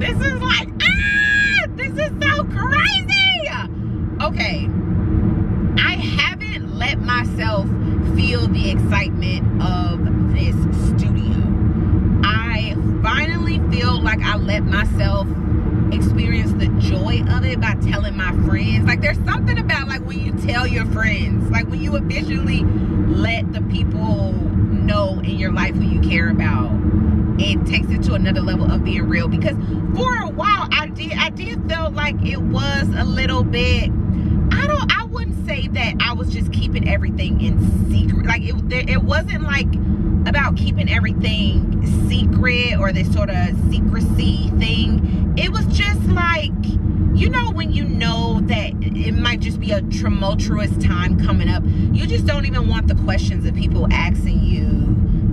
This is like, this is so crazy. Okay, I haven't let myself feel the excitement of this studio. I finally feel like I let myself experience the joy of it by telling my friends. Like, there's something about like when you tell your friends, like when you officially let the people know in your life who you care about, it takes it to another level of being real. Because for a while I did feel like it was a little bit, I wouldn't say that I was just keeping everything in secret. Like it wasn't like about keeping everything secret or this sort of secrecy thing. It was just like, you know, when you know that it might just be a tumultuous time coming up, you just don't even want the questions of people asking you,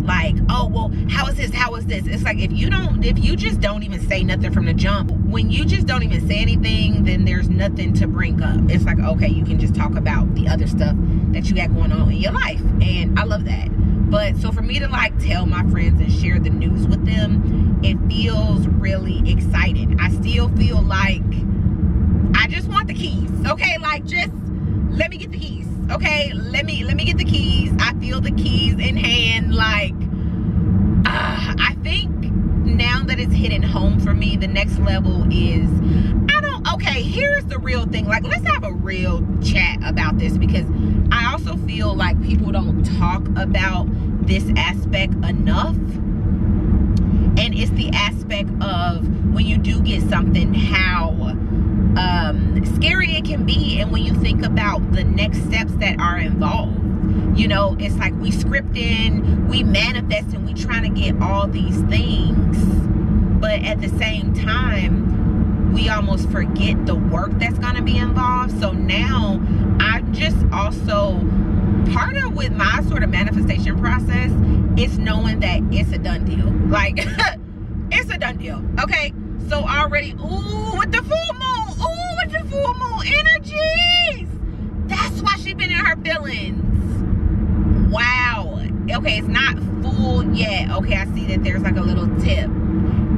like, oh, well, how is this? How is this? It's like, if you just don't even say nothing from the jump, when you just don't even say anything, then there's nothing to bring up. It's like, okay, you can just talk about the other stuff that you got going on in your life. And I love that. But so for me to like tell my friends and share the news with them, it feels really exciting. I still feel like I just want the keys. Okay, like, just let me get the keys. Okay, let me get the keys. I feel the keys in hand. Like, I think now that it's hitting home for me, the next level is, okay, here's the real thing. Like, let's have a real chat about this, because I also feel like people don't talk about this aspect enough. And it's the aspect of when you do get something, how scary it can be. And when you think about the next steps that are involved, you know, it's like we scripting, we manifesting, we trying to get all these things, but at the same time we almost forget the work that's going to be involved. So now I'm just also, part of with my sort of manifestation process is knowing that it's a done deal. Like, it's a done deal. Okay, so already, with the full moon energies, that's why she's been in her feelings. Wow. Okay, it's not full yet. Okay, I see that there's like a little tip.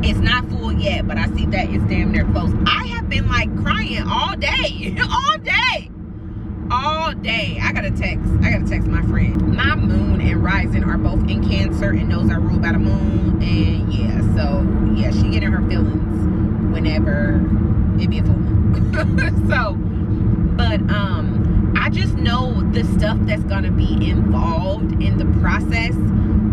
It's not full yet, but I see that it's damn near close. I have been like crying all day. all day. I gotta text my friend. My moon and rising are both in Cancer, and those are ruled by the moon. And yeah, so yeah, she getting her feelings whenever it be a full moon. So, but I just know the stuff that's gonna be involved in the process.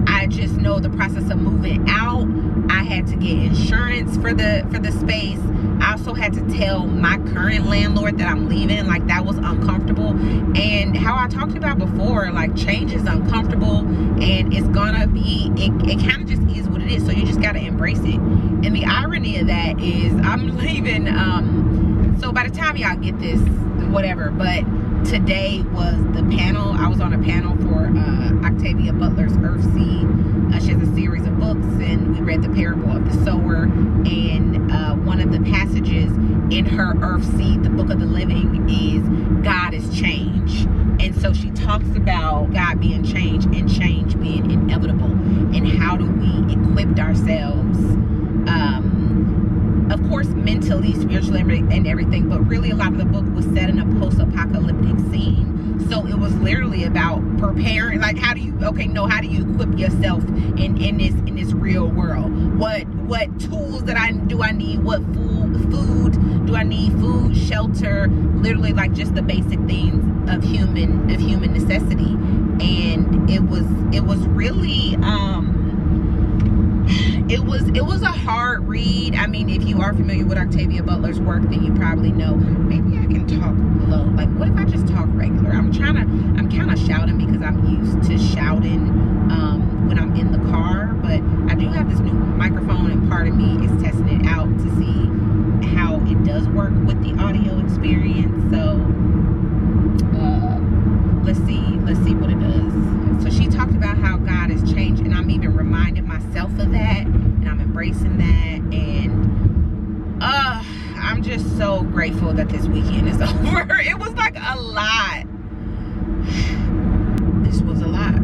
I just know the process of moving out. I had to get insurance for the space. I also had to tell my current landlord that I'm leaving. Like, that was uncomfortable. And how I talked about before, like, change is uncomfortable, and it's gonna be, it kind of just is what it is. So you just gotta embrace it. And the irony of that is I'm leaving, so by the time y'all get this, whatever, but today was the panel. I was on a panel for Octavia Butler's Earthseed. She has a series of books, and we read the parable of the sower. And one of the passages in her Earthseed, the book of the living, is God is change. And so she talks about God being change and change being inevitable. And how do we equip ourselves, of course, mentally, spiritually, and everything, but really a lot of the book was set in a post-apocalyptic scene. So it was literally about preparing, like, how do you equip yourself in this real world? What tools do I need? What food do I need? Food, shelter, literally like just the basic things of human necessity. And it was really it was a hard read. I mean, if you are familiar with Octavia Butler's work, then you probably know. Maybe I can talk low. Like, what if I just talk regular? I'm kind of shouting because I'm used to shouting when I'm in the car, but I do have this new microphone, and part of me is testing it out to see how it does work with the audio experience. So let's see what it does. So she talked about how God has changed, and I'm even reminding myself of that, and I'm embracing that. And I'm just so grateful that this weekend is over. It was like a lot. This was a lot.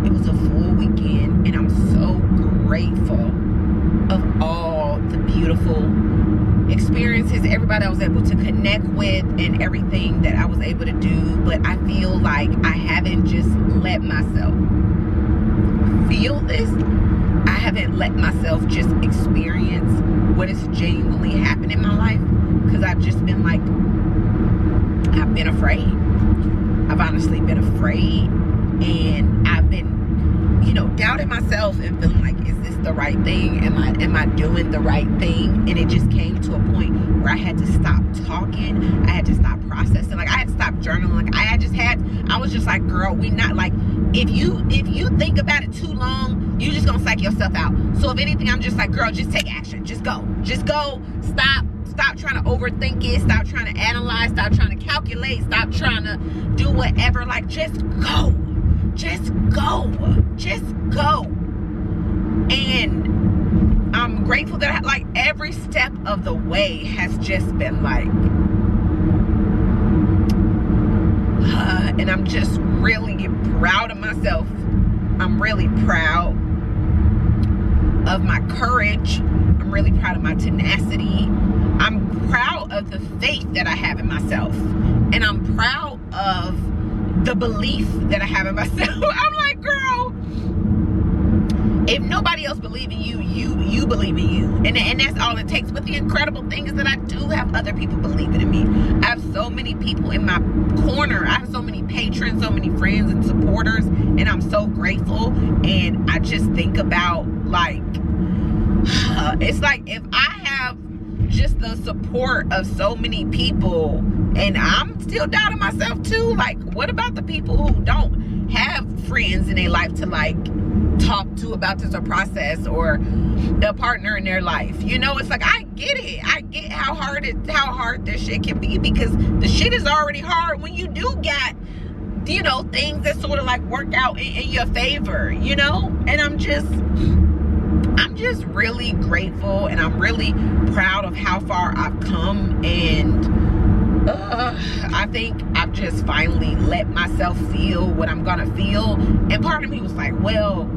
It was a full weekend, and I'm so grateful of all the beauty beautiful experiences, everybody I was able to connect with, and everything that I was able to do. But I feel like I haven't just let myself feel this. I haven't let myself just experience what is genuinely happening in my life, because I've just been like, I've been afraid. I've honestly been afraid, and I've been, you know, doubting myself and feeling like, is this the right thing? Am I doing the right thing? And it just came to a point where I had to stop talking. I had to stop processing. Like, I had to stop journaling. Like, I was just like, girl, we not, like, if you think about it too long, you just gonna psych yourself out. So if anything, I'm just like, girl, just take action. Just go. Stop trying to overthink it. Stop trying to analyze. Stop trying to calculate. Stop trying to do whatever. Like, just go. Just go. Just go. And I'm grateful that like every step of the way has just been like, and I'm just really proud of myself. I'm really proud of my courage. I'm really proud of my tenacity. I'm proud of the faith that I have in myself. And I'm proud of the belief that I have in myself. I'm like, girl, if nobody else believes in you, you believe in you. And that's all it takes. But the incredible thing is that I do have other people believing in me. I have so many people in my corner. I have so many patrons, so many friends and supporters, and I'm so grateful. And I just think about, like, it's like, if I have just the support of so many people, and I'm still doubting myself too, like, what about the people who don't have friends in their life to, like, talk to about this or process, or a partner in their life? You know, it's like, I get it. I get how hard this shit can be, because the shit is already hard when you do got, you know, things that sort of like work out in your favor, you know? And I'm just really grateful, and I'm really proud of how far I've come. And I think I've just finally let myself feel what I'm gonna feel. And part of me was like, well,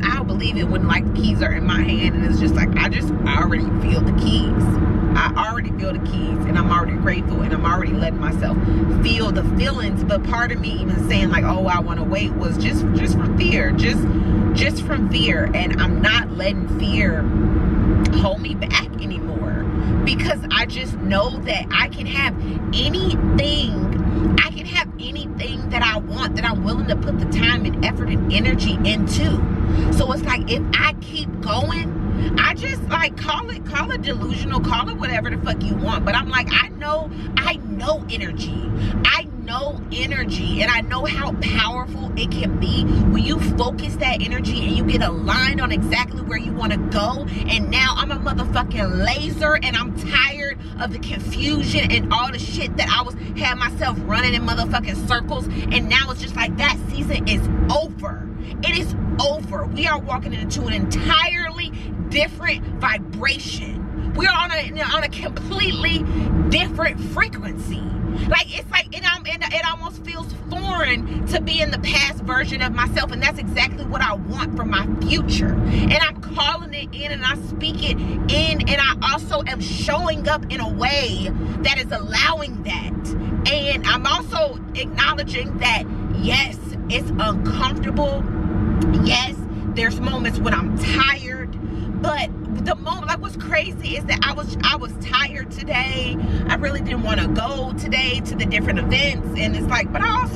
I'll believe it when, like, the keys are in my hand. And it's just like, I already feel the keys. I already feel the keys, and I'm already grateful, and I'm already letting myself feel the feelings. But part of me even saying like, oh, I want to wait, was just from fear, just from fear. And I'm not letting fear hold me back anymore, because I just know that I can have anything that I want, that I'm willing to put the time and effort and energy into. So it's like, if I keep going, I just, like, call it delusional, call it whatever the fuck you want. But I'm like, I know energy. I know energy, and I know how powerful it can be when you focus that energy and you get aligned on exactly where you want to go. And now I'm a motherfucking laser, and I'm tired of the confusion and all the shit that had myself running in motherfucking circles. And now it's just like, that season is over. It is over. We are walking into an entirely different vibration. We are on a completely different frequency. Like, it's like, it almost feels foreign to be in the past version of myself. And that's exactly what I want for my future. And I'm calling it in, and I speak it in. And I also am showing up in a way that is allowing that. And I'm also acknowledging that, yes, it's uncomfortable. Yes, there's moments when I'm tired. But the moment, like, what's crazy is that I was tired today. I really didn't want to go today to the different events. And it's like, but I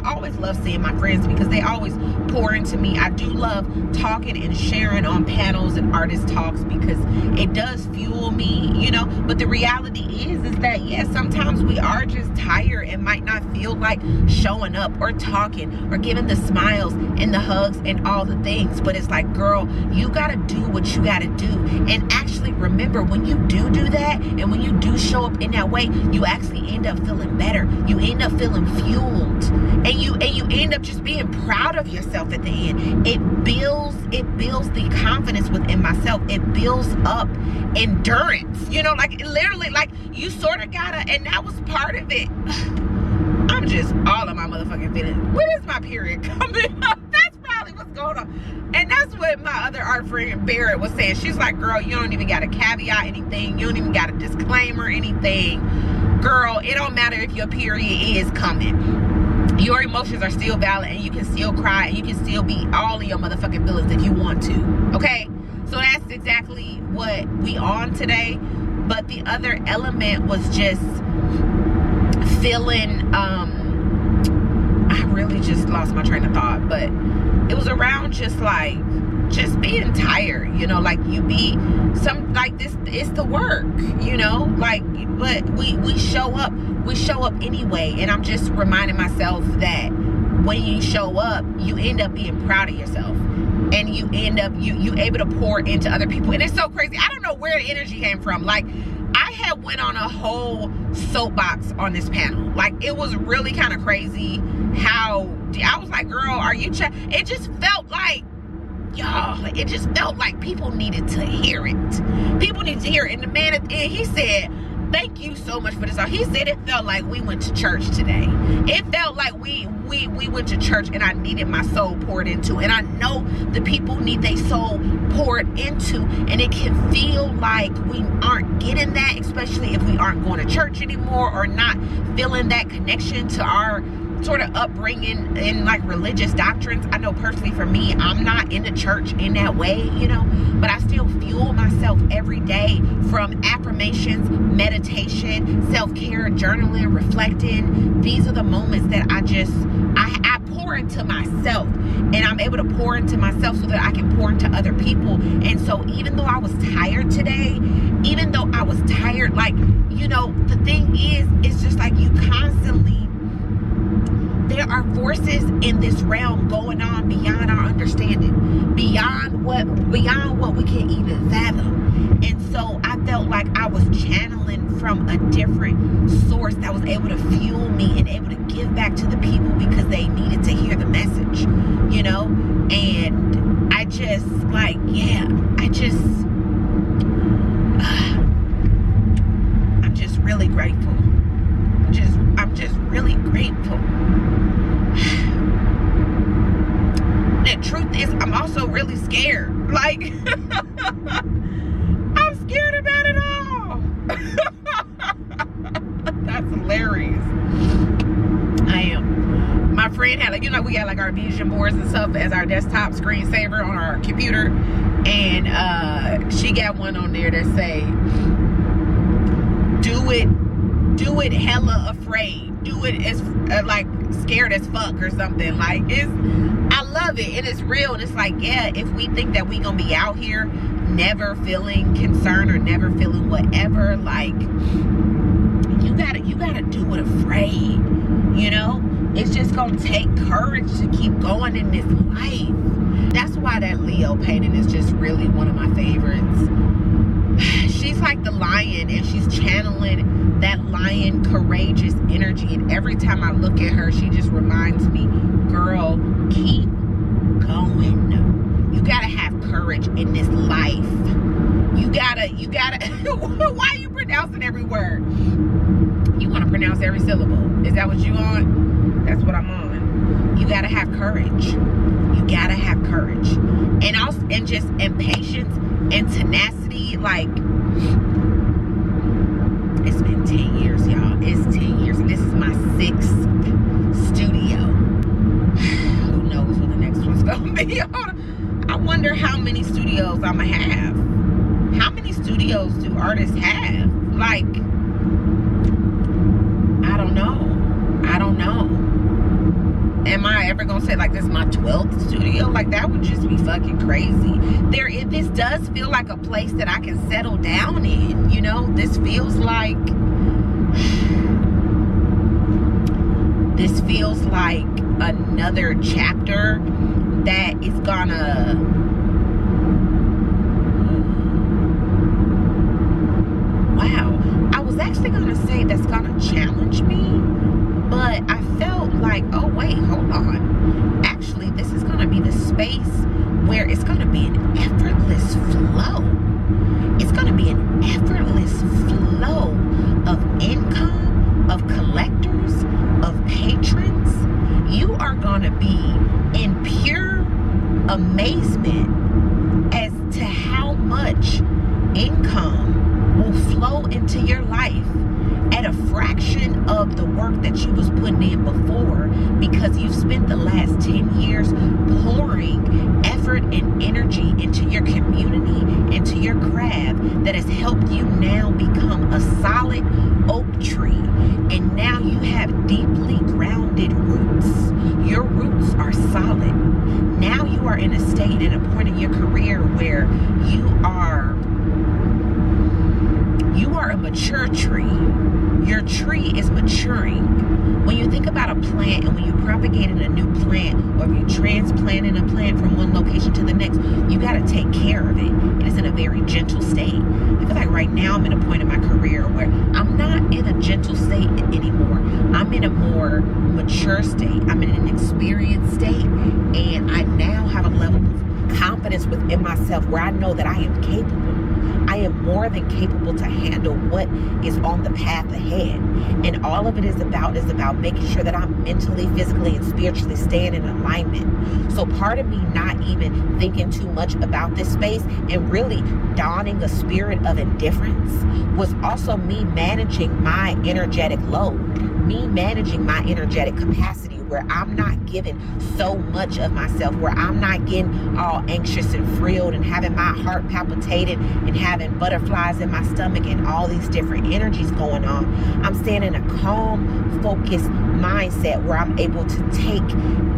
always love seeing my friends, because they always pour into me. I do love talking and sharing on panels and artist talks, because it does fuel me, you know. But the reality is that, yes, sometimes we are just tired and might not feel like showing up or talking or giving the smiles and the hugs and all the things. But it's like, girl, you gotta do what you gotta do. And actually remember, when you do that, and when you do show up in that way, you actually end up feeling better. You end up feeling fueled, and you end up just being proud of yourself at the end. It builds the confidence within myself. It builds up endurance. You know, like, literally, like, you sort of gotta, and that was part of it. I'm just all of my motherfucking feelings. When is my period coming up? That's probably what's going on. And that's what my other art friend Barrett was saying. She's like, girl, you don't even got to caveat anything. You don't even got a disclaimer anything. Girl, it don't matter if your period is coming. Your emotions are still valid, and you can still cry, and you can still be all of your motherfucking feelings if you want to. Okay? So that's exactly what we on today. But the other element was just feeling, I really just lost my train of thought, but it was around just being tired, you know, like you be this, it's the work, you know, like, but we show up anyway. And I'm just reminding myself that when you show up, you end up being proud of yourself, and you end up you able to pour into other people. And it's so crazy. I don't know where the energy came from. Like, I had went on a whole soapbox on this panel. Like, it was really kind of crazy how I was like, girl, are you it just felt like, y'all, it just felt like people needed to hear it. People need to hear it. And the man at the end, he said, thank you so much for this. He said it felt like we went to church today. It felt like we went to church, and I needed my soul poured into. And I know the people need their soul poured into. And it can feel like we aren't getting that, especially if we aren't going to church anymore, or not feeling that connection to our sort of upbringing in like religious doctrines. I know personally for me, I'm not in the church in that way, you know, but I still fuel myself every day from affirmations, meditation, self-care, journaling, reflecting. These are the moments that I pour into myself, and I'm able to pour into myself so that I can pour into other people. And so even though I was tired today, like, you know, the thing is, it's just like you constantly, there are forces in this realm going on beyond our understanding, beyond what we can even fathom. And so I felt like I was channeling from a different source that was able to fuel me and able to give back to the people because they needed to hear the message, you know? And I just like, yeah, I'm just really grateful. I'm just really grateful. The truth is, I'm also really scared. Like, I'm scared about it all. That's hilarious. I am. My friend had, like, you know, we got like our vision boards and stuff as our desktop screensaver on our computer, and she got one on there that say, do it hella afraid, do it as like scared as fuck or something. Like, I love it, and it's real. And it's like, yeah, if we think that we gonna be out here never feeling concern or never feeling whatever, like, you gotta do it afraid, you know? It's just gonna take courage to keep going in this life. That's why that Leo painting is just really one of my favorites. She's like the lion, and she's channeling that lion courageous energy. And every time I look at her, she just reminds me, girl, keep going. You gotta have courage in this life. You gotta why are you pronouncing every word? You want to pronounce every syllable. Is that what you on? That's what I'm on. You gotta have courage. You gotta have courage. And also, and patience and tenacity. Like, it's been 10 years, y'all. It's 10 years, and this is my 6th studio. Who knows what the next one's gonna be? I wonder how many studios I'm gonna have. How many studios do artists have? Like, I don't know. Am I ever gonna say, like, this is my 12th studio? Like, that would just be fucking crazy. This does feel like a place that I can settle down in, you know? This feels like another chapter that is gonna, wow, I was actually gonna say that's gonna challenge me, but I felt like, oh wait, hold on, actually this is gonna be the space where it's gonna be an effortless flow. It's gonna be an effortless flow of income, of collectors, of patrons. You are gonna be in pure much income will flow into your life at a fraction of the work that you was putting in before, because you've spent the last 10 years pouring effort and energy into your community, into your craft, that has helped you now become a solid oak tree. And now you have deeply grounded roots. Your roots are solid. Now you are in a state and a point in your career where you are a mature tree. Your tree is maturing. When you think about a plant, and when you propagating a new plant, or if you're transplanting a plant from one location to the next, you got to take care of it. It is in a very gentle state. I feel like right now I'm in a point in my career where I'm not in a gentle state anymore. I'm in a more mature state. I'm in an experienced state, and I now have a level of confidence within myself where I know that I am capable. I am more than capable to handle what is on the path ahead. And all of it is about making sure that I'm mentally, physically, and spiritually staying in alignment. So part of me not even thinking too much about this space and really donning a spirit of indifference was also me managing my energetic load, me managing my energetic capacity, where I'm not giving so much of myself, where I'm not getting all anxious and thrilled and having my heart palpitating and having butterflies in my stomach and all these different energies going on. I'm staying in a calm, focused mindset where I'm able to take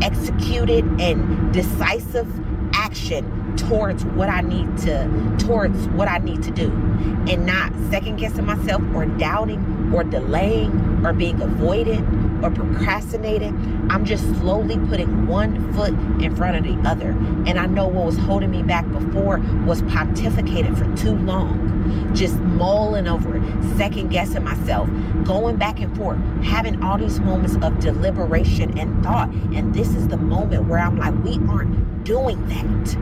executed and decisive action towards what I need to do, and not second guessing myself or doubting or delaying or being avoidant or procrastinating. I'm just slowly putting one foot in front of the other. And I know what was holding me back before was pontificating for too long, just mulling over it, second guessing myself, going back and forth, having all these moments of deliberation and thought. And this is the moment where I'm like, we aren't doing that.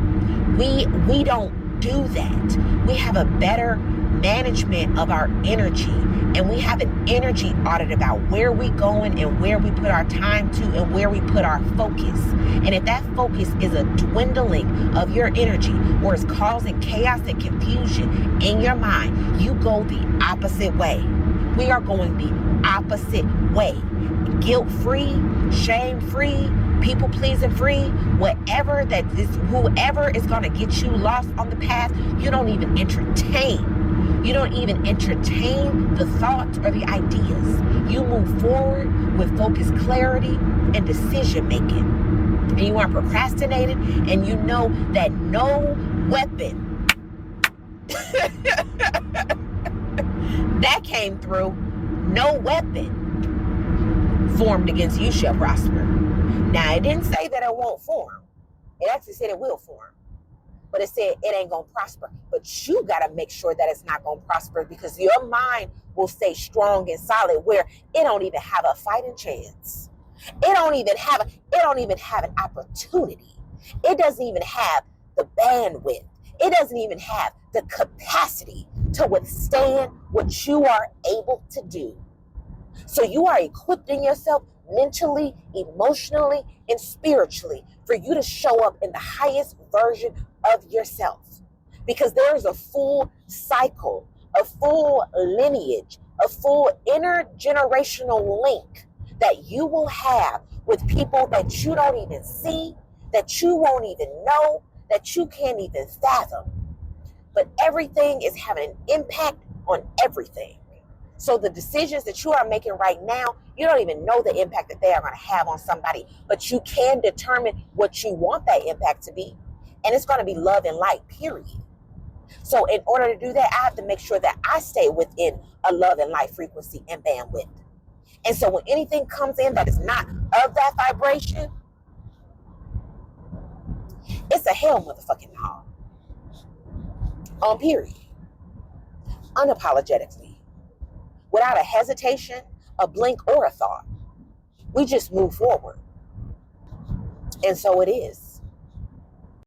We don't do that. We have a better management of our energy, and we have an energy audit about where we going and where we put our time to and where we put our focus. And if that focus is a dwindling of your energy, or is causing chaos and confusion in your mind, you go the opposite way. We are going the opposite way. Guilt-free, shame-free, people-pleasing free, whoever is going to get you lost on the path, you don't even entertain. You don't even entertain the thoughts or the ideas. You move forward with focused clarity and decision making. And you aren't procrastinating, and you know that no weapon that came through, no weapon formed against you shall prosper. Now, it didn't say that it won't form. It actually said it will form. But it said it ain't going to prosper. But you got to make sure that it's not going to prosper, because your mind will stay strong and solid where it don't even have a fighting chance. It don't even have an opportunity. It doesn't even have the bandwidth. It doesn't even have the capacity to withstand what you are able to do. So you are equipping yourself mentally, emotionally, and spiritually for you to show up in the highest version of yourself. Because there is a full cycle, a full lineage, a full intergenerational link that you will have with people that you don't even see, that you won't even know, that you can't even fathom. But everything is having an impact on everything. So the decisions that you are making right now, you don't even know the impact that they are going to have on somebody, but you can determine what you want that impact to be. And it's going to be love and light, period. So in order to do that, I have to make sure that I stay within a love and light frequency and bandwidth. And so when anything comes in that is not of that vibration, it's a hell motherfucking no. On period. Unapologetically. Without a hesitation, a blink, or a thought. We just move forward. And so it is.